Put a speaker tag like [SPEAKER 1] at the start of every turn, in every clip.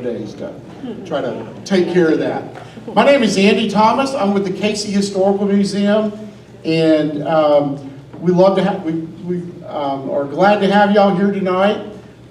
[SPEAKER 1] days to try to take care of that. My name is Andy Thomas. I'm with the Cayce Historical Museum, and we are glad to have y'all here tonight.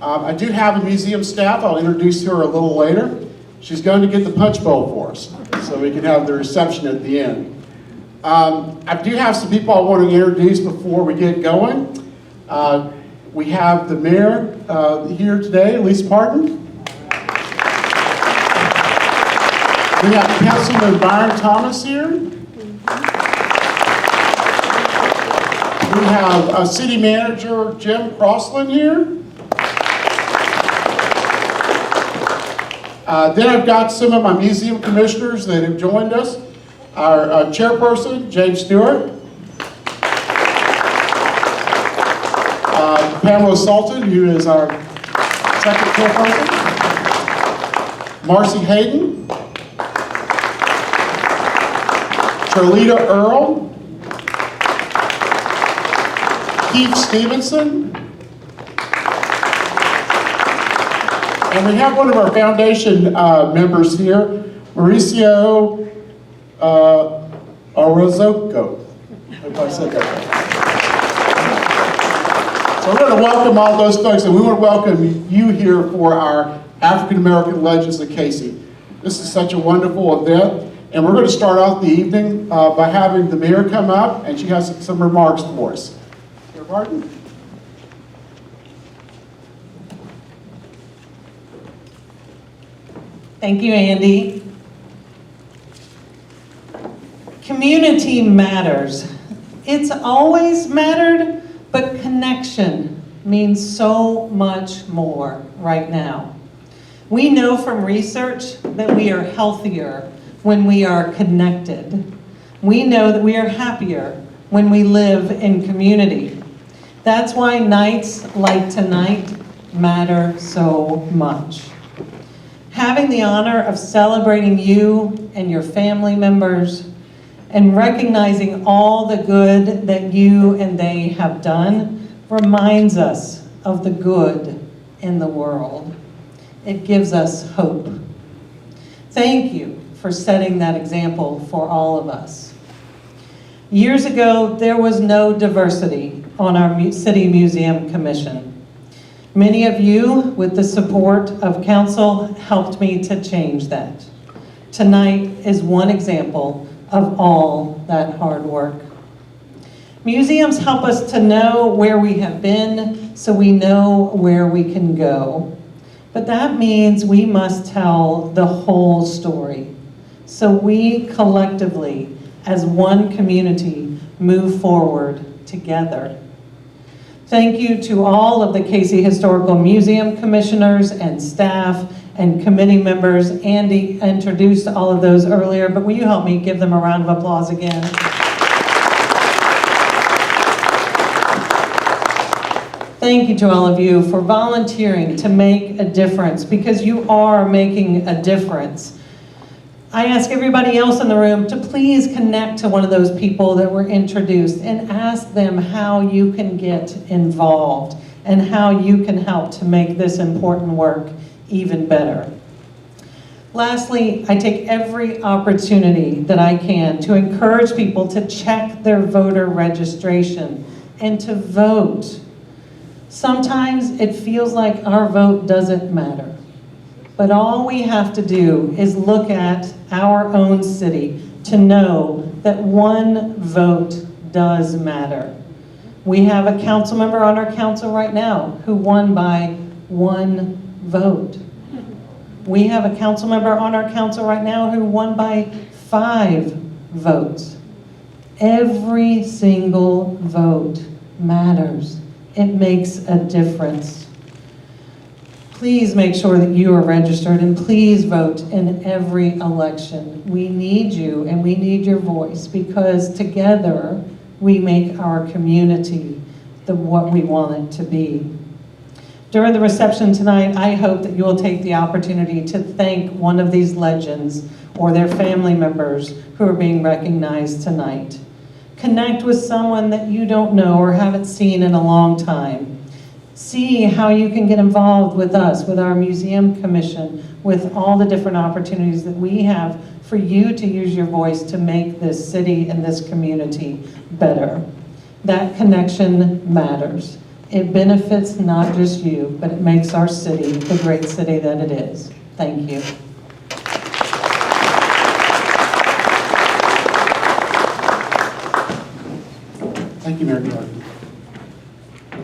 [SPEAKER 1] I do have a museum staff. I'll introduce her a little later. She's going to get the punch bowl for us, so we can have the reception at the end. I do have some people I want to introduce before we get going. We have the mayor here today, Lisa Parton. We have Councilman Byron Thomas here. We have City Manager Jim Crossland here. Then I've got some of my museum commissioners that have joined us. Our chairperson, James Stewart. Pamela Sultan, who is our second chairperson. Marcy Hayden. Charlita Earl, Keith Stevenson, and we have one of our foundation members here, Mauricio Orozco. I hope I said that right. So we're going to welcome all those folks, and we want to welcome you here for our African American Legends of Cayce. This is such a wonderful event. And we're going to start off the evening by having the mayor come up, and she has some remarks for us. Mayor Martin?
[SPEAKER 2] Thank you, Andy. Community matters. It's always mattered, but connection means so much more right now. We know from research that we are healthier when we are connected. We know that we are happier when we live in community. That's why nights like tonight matter so much. Having the honor of celebrating you and your family members and recognizing all the good that you and they have done reminds us of the good in the world. It gives us hope. Thank you for setting that example for all of us. Years ago, there was no diversity on our City Museum Commission. Many of you, with the support of council, helped me to change that. Tonight is one example of all that hard work. Museums help us to know where we have been so we know where we can go. But that means we must tell the whole story. So we collectively, as one community, move forward together. Thank you to all of the Cayce Historical Museum commissioners and staff and committee members. Andy introduced all of those earlier, but will you help me give them a round of applause again? Thank you to all of you for volunteering to make a difference, because you are making a difference. I ask everybody else in the room to please connect to one of those people that were introduced and ask them how you can get involved and how you can help to make this important work even better. Lastly, I take every opportunity that I can to encourage people to check their voter registration and to vote. Sometimes it feels like our vote doesn't matter. But all we have to do is look at our own city to know that one vote does matter. We have a council member on our council right now who won by one vote. We have a council member on our council right now who won by 5 votes. Every single vote matters. It makes a difference. Please make sure that you are registered, and please vote in every election. We need you and we need your voice, because together we make our community what we want it to be. During the reception tonight, I hope that you will take the opportunity to thank one of these legends or their family members who are being recognized tonight. Connect with someone that you don't know or haven't seen in a long time. See how you can get involved with us, with our museum commission, with all the different opportunities that we have for you to use your voice to make this city and this community better. That connection matters. It benefits not just you, but it makes our city the great city that it is. Thank you.
[SPEAKER 1] Thank you, Mayor Clark.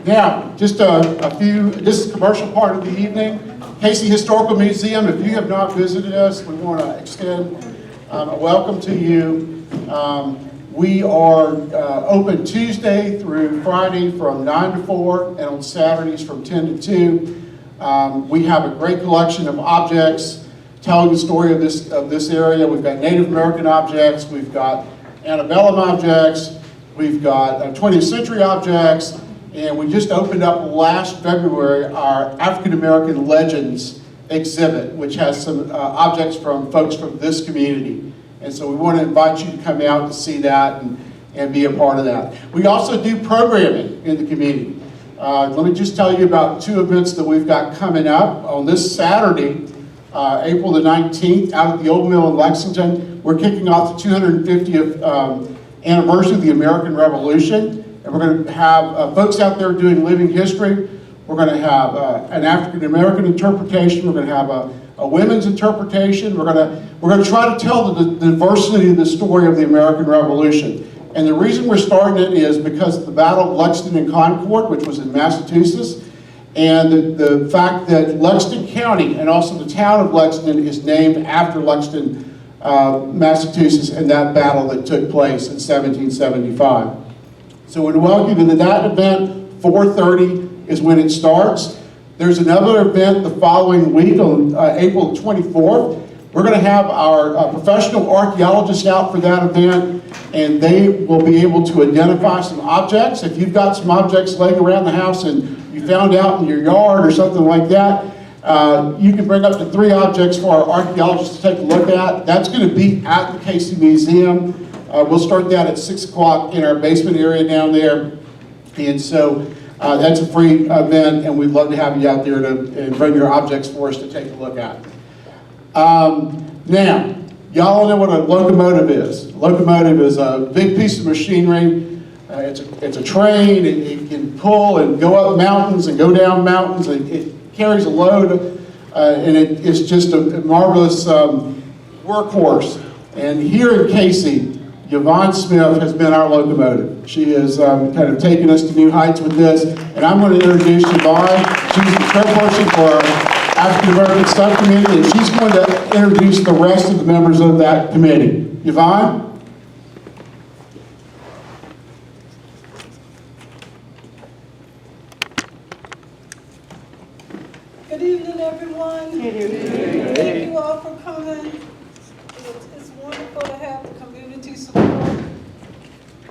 [SPEAKER 1] Now, just a few, this is the commercial part of the evening. Cayce Historical Museum, if you have not visited us, we want to extend a welcome to you. We are open Tuesday through Friday from 9 to 4 and on Saturdays from 10 to 2. We have a great collection of objects telling the story of this area. We've got Native American objects, we've got antebellum objects, we've got 20th century objects, and we just opened up last February our African American Legends exhibit, which has some objects from folks from this community. And so we want to invite you to come out to see that and be a part of that. We also do programming in the community. Let me just tell you about 2 events that we've got coming up. On this Saturday, April the 19th, out at the Old Mill in Lexington, we're kicking off the 250th anniversary of the American Revolution. And we're going to have folks out there doing living history. We're going to have an African American interpretation. We're going to have a women's interpretation. We're going to try to tell the diversity of the story of the American Revolution. And the reason we're starting it is because of the Battle of Lexington and Concord, which was in Massachusetts, and the fact that Lexington County and also the town of Lexington is named after Lexington, Massachusetts, and that battle that took place in 1775. So we welcome you to that event. 4:30 is when it starts. There's another event the following week on April 24th. We're going to have our professional archaeologists out for that event, and they will be able to identify some objects. If you've got some objects laying around the house and you found out in your yard or something like that, you can bring up to 3 objects for our archaeologists to take a look at. That's going to be at the Cayce Museum. We'll start that at 6 o'clock in our basement area down there. And so that's a free event, and we'd love to have you out there and bring your objects for us to take a look at. Now, y'all know what a locomotive is. A locomotive is a big piece of machinery. It's a train. It can pull and go up mountains and go down mountains. It carries a load, and it's just a marvelous workhorse. And here in Cayce, Yvonne Smith has been our locomotive. She has kind of taken us to new heights with this. And I'm going to introduce Yvonne. She's the chairperson for our African American Subcommittee, and she's going to introduce the rest of the members of that committee. Yvonne?
[SPEAKER 3] Good evening, everyone. Good evening. Thank you all for coming. It's wonderful to have the community support.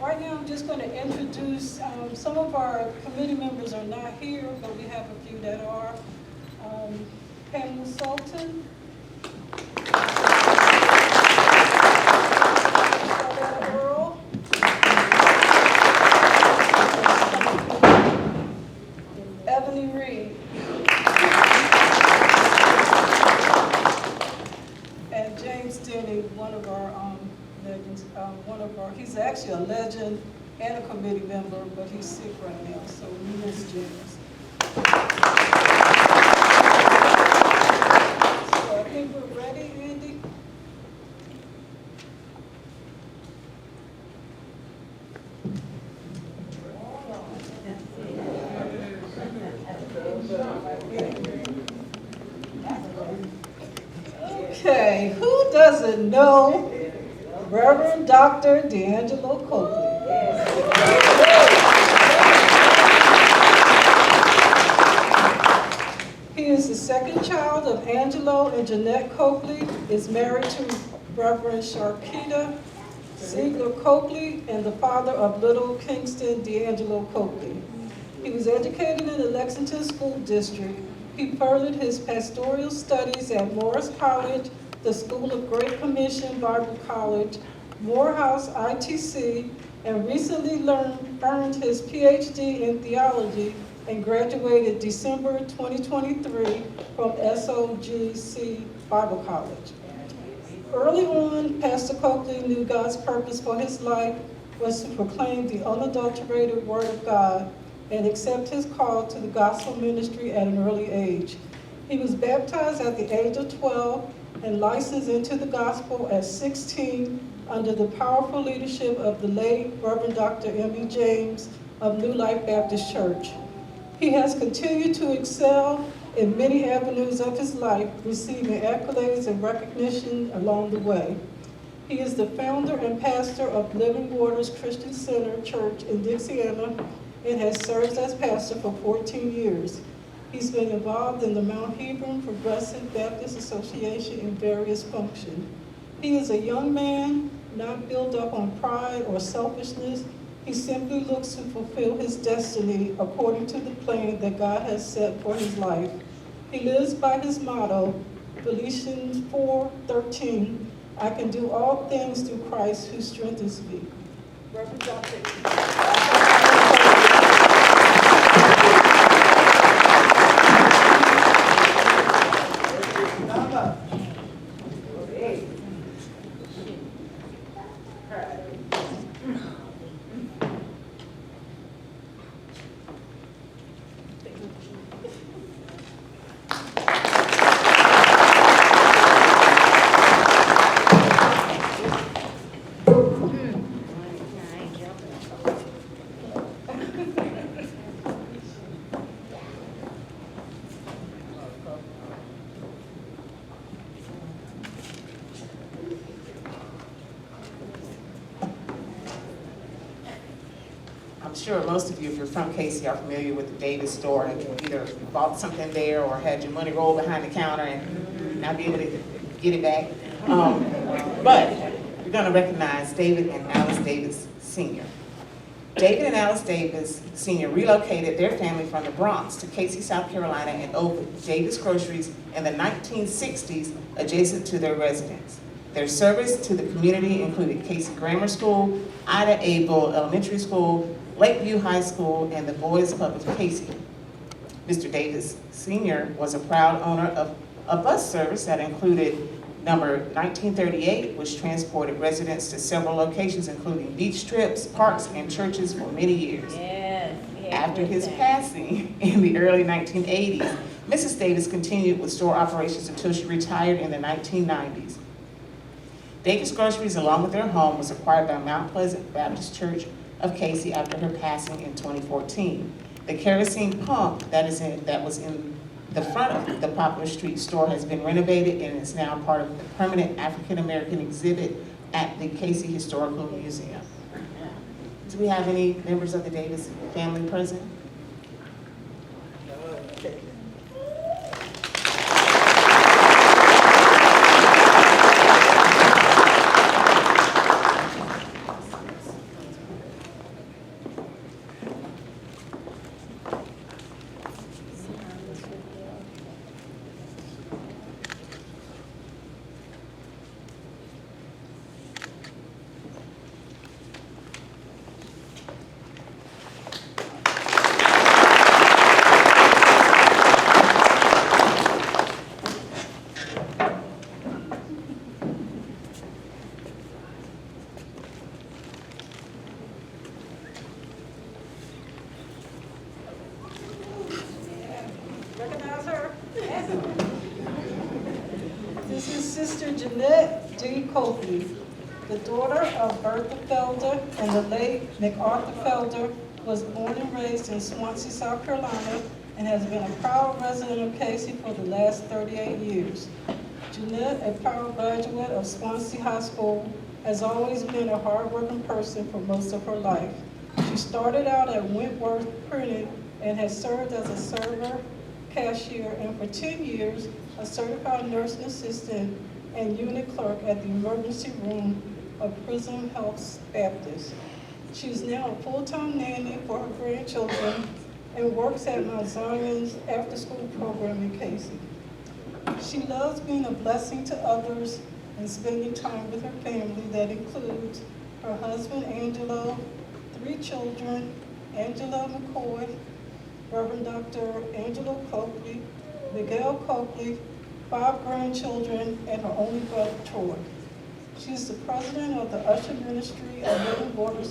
[SPEAKER 3] Right now, I'm just going to introduce, some of our committee members are not here, but we have a few that are. Pamela Sultan. Earl. Ebony Reed. And James Denny, one of our legends, he's actually a legend and a committee member, but he's sick right now, so we miss James. So I think we're ready, Andy? Okay, who doesn't know Reverend Dr. D'Angelo Coakley? He is the second child of Angelo and Jeanette Coakley, is married to Reverend Sharkita Ziegler Coakley, and the father of little Kingston D'Angelo Coakley. He was educated in the Lexington School District. He furthered his pastoral studies at Morris College, the School of Great Commission Bible College, Morehouse ITC, and recently earned his PhD in theology and graduated December 2023 from SOGC Bible College. Early on, Pastor Coakley knew God's purpose for his life was to proclaim the unadulterated Word of God and accept his call to the gospel ministry at an early age. He was baptized at the age of 12 and licensed into the gospel at 16 under the powerful leadership of the late Reverend Dr. M.E. James of New Life Baptist Church. He has continued to excel in many avenues of his life, receiving accolades and recognition along the way. He is the founder and pastor of Living Waters Christian Center Church in Dixiana and has served as pastor for 14 years. He's been involved in the Mount Hebron Progressive Baptist Association in various functions. He is a young man, not built up on pride or selfishness. He simply looks to fulfill his destiny according to the plan that God has set for his life. He lives by his motto, Philippians 4:13, I can do all things through Christ who strengthens me. Reverend Dr.
[SPEAKER 4] I'm sure most of you, if you're from Cayce, are familiar with the Davis store and either bought something there or had your money rolled behind the counter and not be able to get it back. But you're going to recognize David and Alice Davis Sr. David and Alice Davis Sr. relocated their family from the Bronx to Cayce, South Carolina, and opened Davis Groceries in the 1960s adjacent to their residence. Their service to the community included Cayce Grammar School, Ida A. Bull Elementary School, Lakeview High School, and the Boys Club of Cayce. Mr. Davis Sr. was a proud owner of a bus service that included number 1938, which transported residents to several locations, including beach trips, parks, and churches for many years.
[SPEAKER 5] Yes.
[SPEAKER 4] After his passing in the early 1980s, Mrs. Davis continued with store operations until she retired in the 1990s. Davis Groceries, along with their home, was acquired by Mount Pleasant Baptist Church of Cayce after her passing in 2014. The kerosene pump that was in the front of the Poplar Street store has been renovated and is now part of the permanent African American exhibit at the Cayce Historical Museum. Do we have any members of the Davis family present?
[SPEAKER 3] Recognize her? This is Sister Jeanette D. Coakley, the daughter of Bertha Felder and the late MacArthur Felder, was born and raised in Swansea, South Carolina, and has been a proud resident of Cayce for the last 38 years. Jeanette, a proud graduate of Swansea High School, has always been a hardworking person for most of her life. She started out at Wentworth Printing and has served as a server, cashier, and for 10 years, a certified nursing assistant and unit clerk at the emergency room of Prism Health Baptist. She is now a full-time nanny for her grandchildren and works at Mount Zion's after-school program in Cayce. She loves being a blessing to others and spending time with her family that includes her husband, Angelo, 3 children, Angela McCoy, Reverend Dr. Angela Coakley, Miguel Coakley, 5 grandchildren, and her only brother, Troy. She is the president of the Usher Ministry of Living Water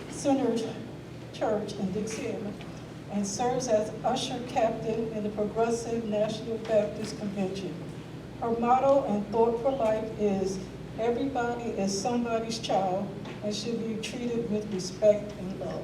[SPEAKER 3] Centered Church in Dixie and serves as usher captain in the Progressive National Baptist Convention. Her motto and thought for life is, everybody is somebody's child and should be treated with respect and love.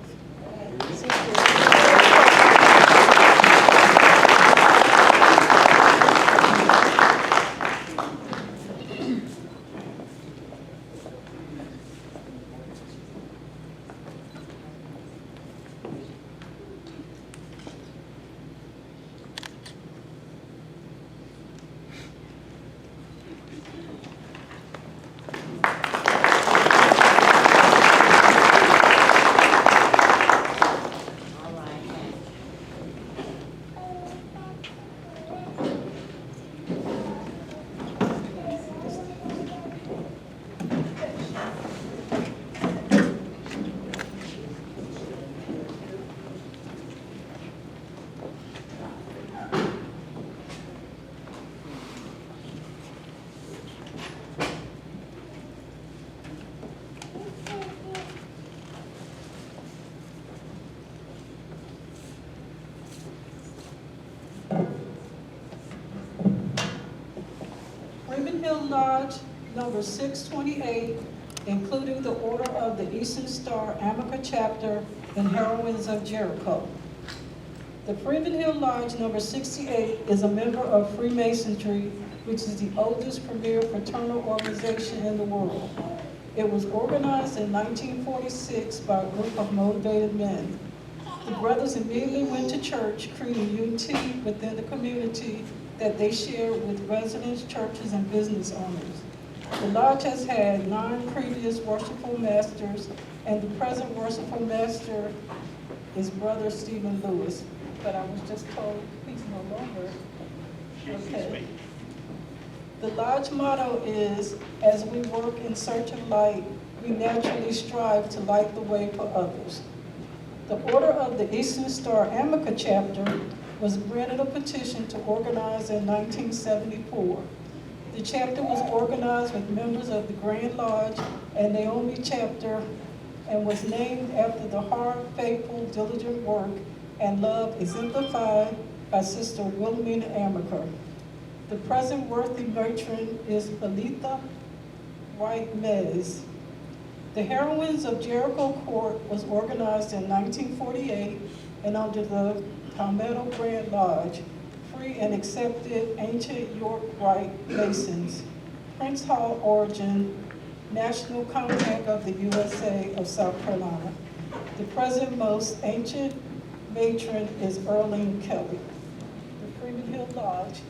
[SPEAKER 3] Hill Lodge, number 628, including the Order of the Eastern Star Amica Chapter and Heroines of Jericho. The Freeman Hill Lodge, number 68, is a member of Freemasonry, which is the oldest premier fraternal organization in the world. It was organized in 1946 by a group of motivated men. The brothers immediately went to church, creating unity within the community that they share with residents, churches, and business owners. The lodge has had 9 previous worshipful masters, and the present worshipful master is Brother Stephen Lewis. But I was just told he's no longer. Okay. The lodge motto is, as we work in search of light, we naturally strive to light the way for others. The Order of the Eastern Star Amica Chapter was granted a petition to organize in 1974. The chapter was organized with members of the Grand Lodge and Naomi chapter and was named after the hard, faithful, diligent work and love exemplified by Sister Wilhelmina Amaker. The present worthy matron is Belitha White Mez. The Heroines of Jericho Court was organized in 1948 and under the Palmetto Grand Lodge, free and accepted ancient York Rite Masons, Prince Hall origin, National Compact of the USA of South Carolina. The present most ancient matron is Earlene Kelly. The Freeman Hill Lodge.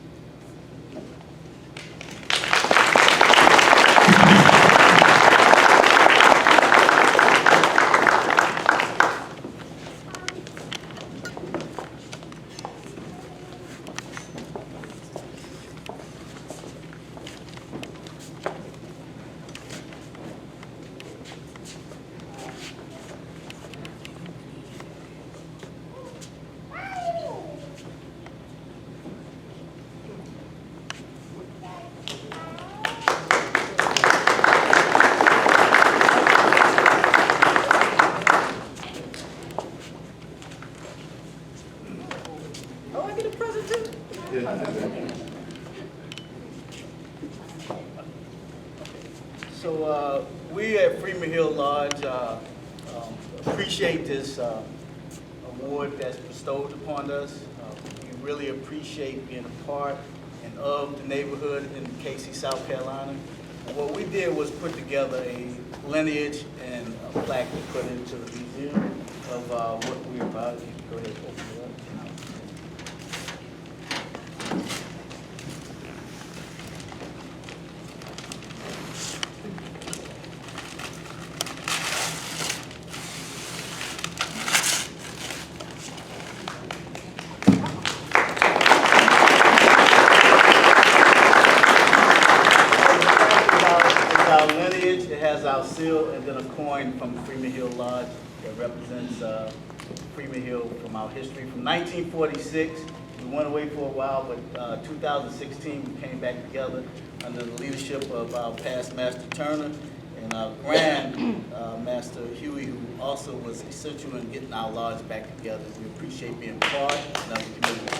[SPEAKER 5] So we at Freeman Hill Lodge appreciate this award that's bestowed upon us. We really appreciate being a part and of the neighborhood in Cayce, South Carolina. And what we did was put together a lineage and a plaque to put into the museum of what we're about. You can go ahead and open it up. It has our seal and then a coin from Freeman Hill Lodge that represents Freeman Hill from our history. From 1946, we went away for a while, but 2016 we came back together under the leadership of our past Master Turner and our grand Master Huey, who also was essential in getting our lodge back together. We appreciate being part of the community.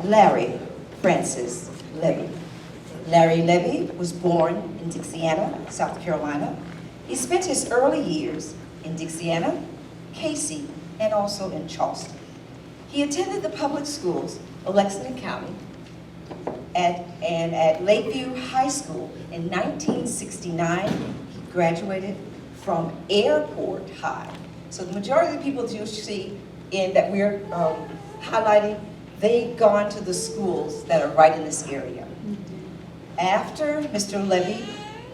[SPEAKER 6] Larry Francis Levy. Larry Levy was born in Dixiana, South Carolina. He spent his early years in Dixiana, Cayce, and also in Charleston. He attended the public schools of Lexington County and at Lakeview High School in 1969. He graduated from Airport High. So the majority of the people that you see in that we're highlighting, they've gone to the schools that are right in this area. After Mr. Levy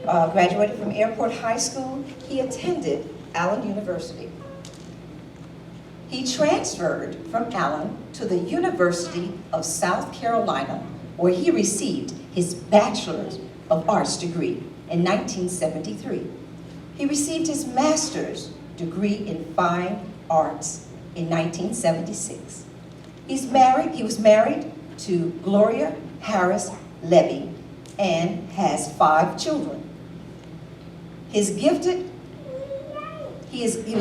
[SPEAKER 6] graduated from Airport High School, he attended Allen University. He transferred from Allen to the University of South Carolina, where he received his Bachelor's of Arts degree in 1973. He received his Master's degree in Fine Arts in 1976. He was married to Gloria Harris Levy and has 5 children. He was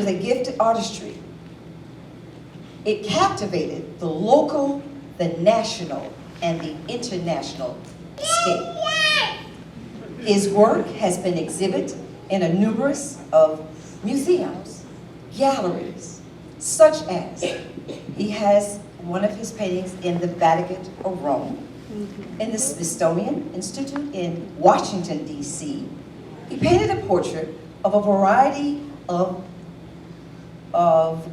[SPEAKER 6] a gifted artistry. It captivated the local, the national, and the international scale. His work has been exhibited in a numerous of museums, galleries, such as he has one of his paintings in the Vatican of Rome, in the Smithsonian Institute in Washington, D.C. He painted a portrait of a variety of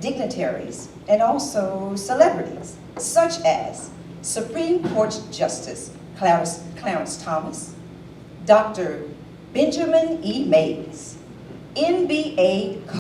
[SPEAKER 6] dignitaries and also celebrities, such as Supreme Court Justice Clarence Thomas, Dr. Benjamin E. Mays, NBA